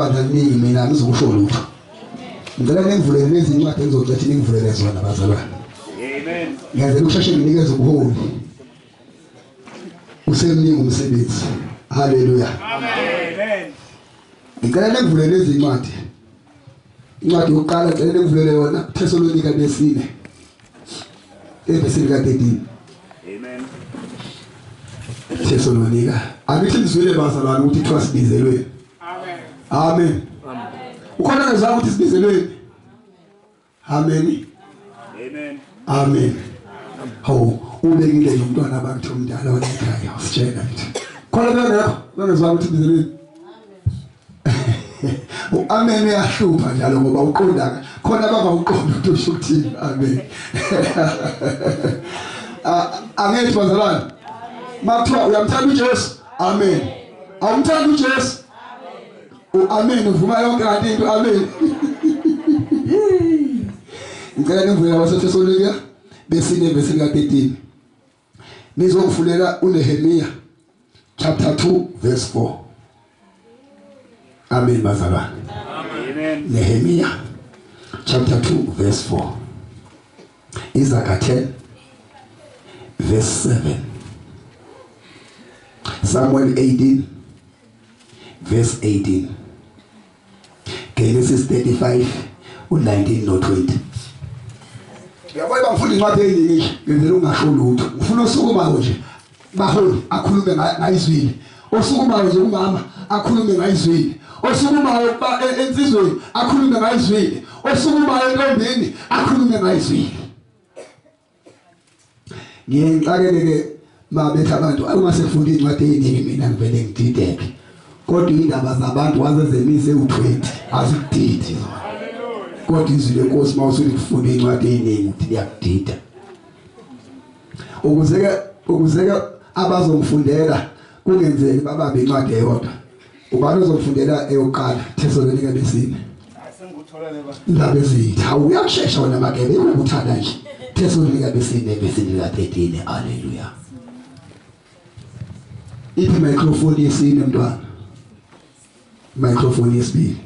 abaningi mina ngizokusho lutho ngicela ngivulele lezi incwadi engizokuthi ngivulele zona bazalwane. Amen. Ngiyazela ukusheshe nginikeze ubuholi usemningi umsebenzi. Haleluya. Amen. Ngicela ngivulele lezi incwadi. Incwadi yokuqala ngicela ngivulele yona Thessalonika lesine evesi lika 13. Amen. Thessalonika akithi ngizwile bazalwane ukuthi kuthiwa sibizelwe. Amen. Ukhona ngezama ukuthi sibizelweni. Amen. Amen. Amen. Hawu ubekile umntwana abantu omdala onekhaya usitshela nje. Khona ngezama ukuthi sibizelweni. Amen uyahlupha njalo ngoba uqonda khona baba uqonda ukuthi usho ukuthini. Amen. Amen bazalwane. Mathiwa uyamthanda uJesu. Amen. Awumthanda uJesu. Amen uvuma yonke into. Amen. Ngicela ngivulele waseThessalonika besine verse lika 13. Nizokufulela uNehemiya chapter 2 verse 4. Amen bazalwane. Amen. Nehemiya chapter 2 verse 4. Isaiah 10 verse 7. Samuel 18 verse 18. Genesis 35 u19 no20. Yabona bangifunda incwadi eyiningi ngenzela ungasho lutho. Ufuna usukuma nje baholi akhulume ngayizwini. Osukuma nje umama akhulume ngayizwini. Osukuma ensizweni akhulume ngayizwini. Osukuma entombini akhulume ngayizwini. Ngiyexakele mabetha abantu uma sefunda incwadi eyiningi mina ngivele ngidideke. Kodwa indaba zabantu wazezemise u20 azikudidi zona. Kodwa izwi lenkosi mawusuthi kufunda incwadi eyiningi uthi liyakudida. Ukuzeka abazomfundela kungenzeki bababe incwadi eyodwa. Ubani uzomfundela eyokuqala Thessalonika lesine. Asenguthola leba. Indaba ezithi hawu uyakusheshsha wena makebe ukuthanda nje. Thessalonika lesine verse lika 13. Haleluya. Iphi microphone yesine mntwana? Microphone yesibili.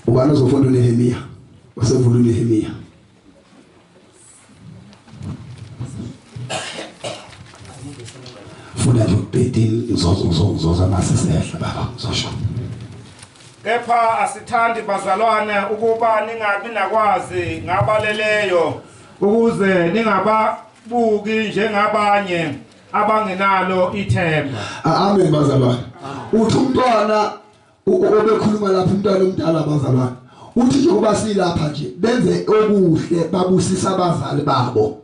Ubani uzofunda uNehemiya? Wasevula uNehemiya. Funa nje 13 zoza masisehla baba uzosho. Kepha asithandi bazalwane ukuba ningabi nakwazi ngabaleleyo ukuze ningababuki njengabanye abangenalo ithemba. Amen bazalwane. Uthi umntwana obekhuluma lapha umntwana omdala bazalwane. Uthi njengoba silapha nje benze okuhle babusisa abazali babo.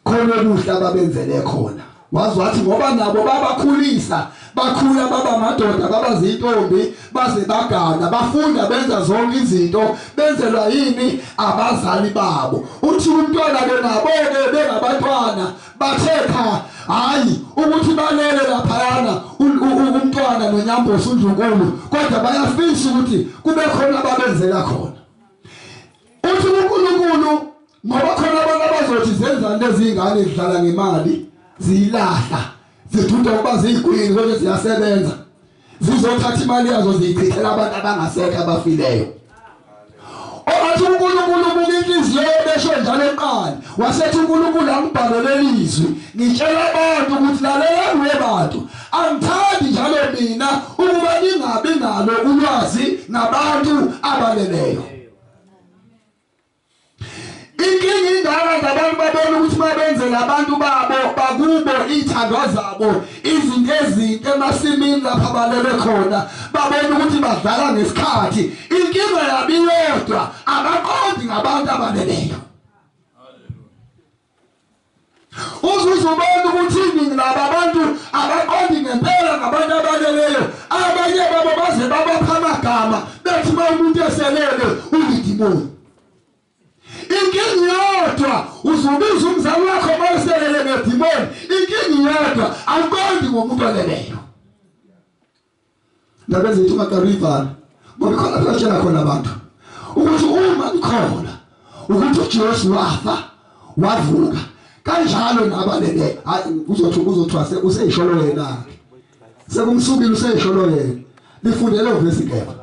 Khona okuhle ababenzele khona. Wazi ngoba nabo babakhulisa bakhula baba madoda baba zintombi baze bagana bafunda benza zonke izinto benzelwa yini abazali babo. Uthi umntwana ke nabo ke bengabantwana bathetha hayi ukuthi balele lapha umntwana nonyambosi uNdlunkulu kodwa bayafisa ukuthi kube khona ababenzela khona. Uthi uNkulunkulu ngoba khona abantu abazothi zenza lezi zingane ezidlala ngemali zilahla zithutha kuba zigwini kodwa ziyasebenza zizothatha imali yazo ziyichithela abantu abangasekho abafileyo. Othi uNkulunkulu buka inhliziyo besho njalo eqala wasethi uNkulunkulu angibhalele izwi ngitshela abantu ukuthi lalelani webantu angithandi njalo mina ukuba ningabi nalo ulwazi nabantu abaleleyo. Inkinga indaba zabantu babona ukuthi mabenzela abantu babo bakubo ithandwa zabo izinto ezinto emasimini lapha balele khona babona ukuthi badlala ngesikhathi. Inkinga yabi yodwa abaqondi ngabantu abaleleyo. Uzubona ukuthi iningi laba bantu abaqondi ngempela ngabantu abaleleyo. Abanye babo baze babapha amagama bethi uma umuntu eselele uyidimoni. Inkinga yodwa uzubiza umzali wakho mayeselele ngedimoni. Inkinga yodwa awuqondi ngomuntu oleleyo. Ndaba zethu makarivana ngoba khona batshela khona abantu ukuthi uma ikhona ukuthi uJesu wafa wavuka kanjalo nabalele uzothi useyisholo yena sekumsukile useyisholo yena lifundele uvesi kepha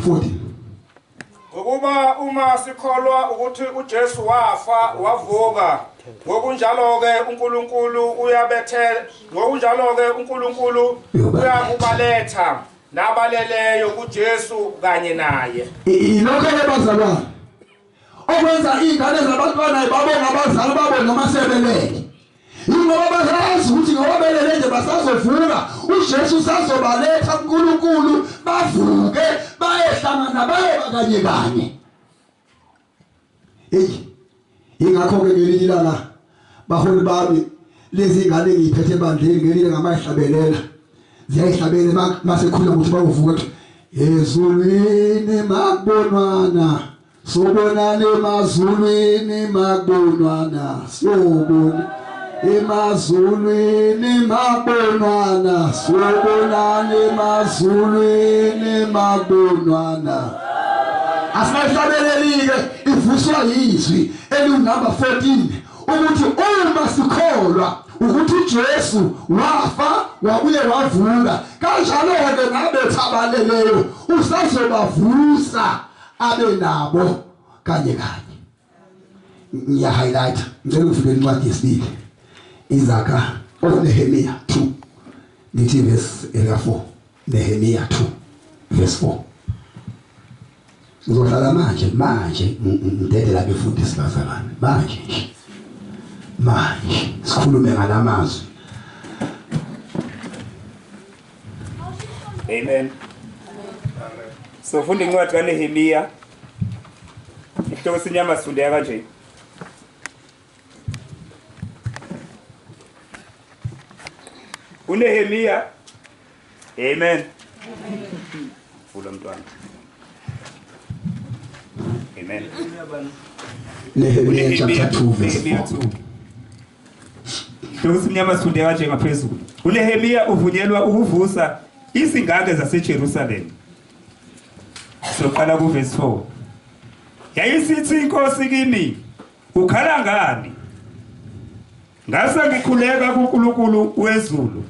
40 ngokuba uma sikholwa ukuthi uJesu wafa wavuka ngokunjalo ke uNkulunkulu uyabethela ngokunjalo ke uNkulunkulu uyakubaletha nabaleleyo kuJesu kanye naye ilokho ebazalwana okwenza ingane zabantwana babonga abazali babo noma sebelele ingoba bazazi ukuthi ngoba belele nje basazovuka uJesu usazobaletha uNkulunkulu bavuke bayehlangana bayoba kanye kanye ingakho ke ngelinye ilanga baholi bami lezi ngane ngiphethe bandleni ngelinye ngamayihlabelela ziyayihlabela masekhuluma ukuthi bavuka ezulwini makubonwana sobonana emazulwini makubonwana sobona emazulwini makubonwana sobonana emazulwini makubonwana asimayihlabelelike ivuswa yizwi elinumber 14 ukuthi uma sikholwa ukuthi uJesu wafa wabuye wavuka kanjalo ke nabethabaleleyo usazobavusa abe nabo kanye kanye ngiya highlight ngicela ufike incwadi yesibili Izakha Nehemiah 2 nithi verse 4 Nehemiah 2 verse 4 uzohlala manje ngidedela befundisi bazalwane manje sikhulume ngalamazwi amen so funda incwadi kaNehemiya ihloko sinyama sifundeka kanje uNehemiya amen vula mntwana amen Nehemiah chapter 2 verse 4 Sinyama sifundeka kanje ngaphezulu uNehemiya uvunyelwa ukuvusa izingane zaseJerusalem soqala ku verse 4 yayisithi inkosi kimi ukhala ngani ngase ngikhuleka kuNkulunkulu wezulu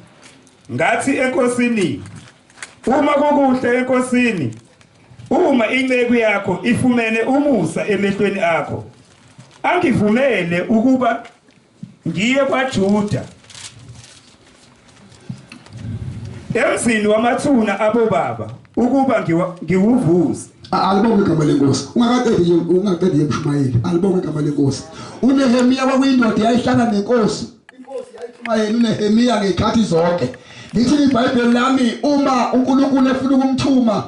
ngathi enkosini uma kukuhle enkosini uma inceku yakho ifumene umusa emehlweni akho angivumele ukuba ngiye kwaJuda emzini wamathuna abobaba ukuba ngiwuvuze alibonge igama lenkosi ungaqedi eMshumayeli alibonge igama lenkosi uNehemiya kwakuyindoda yayihlala nenkosi inkosi yayithumayela uNehemiya ngekhathi zonke lithi iBhayibheli lami uma uNkulunkulu efuna ukumthuma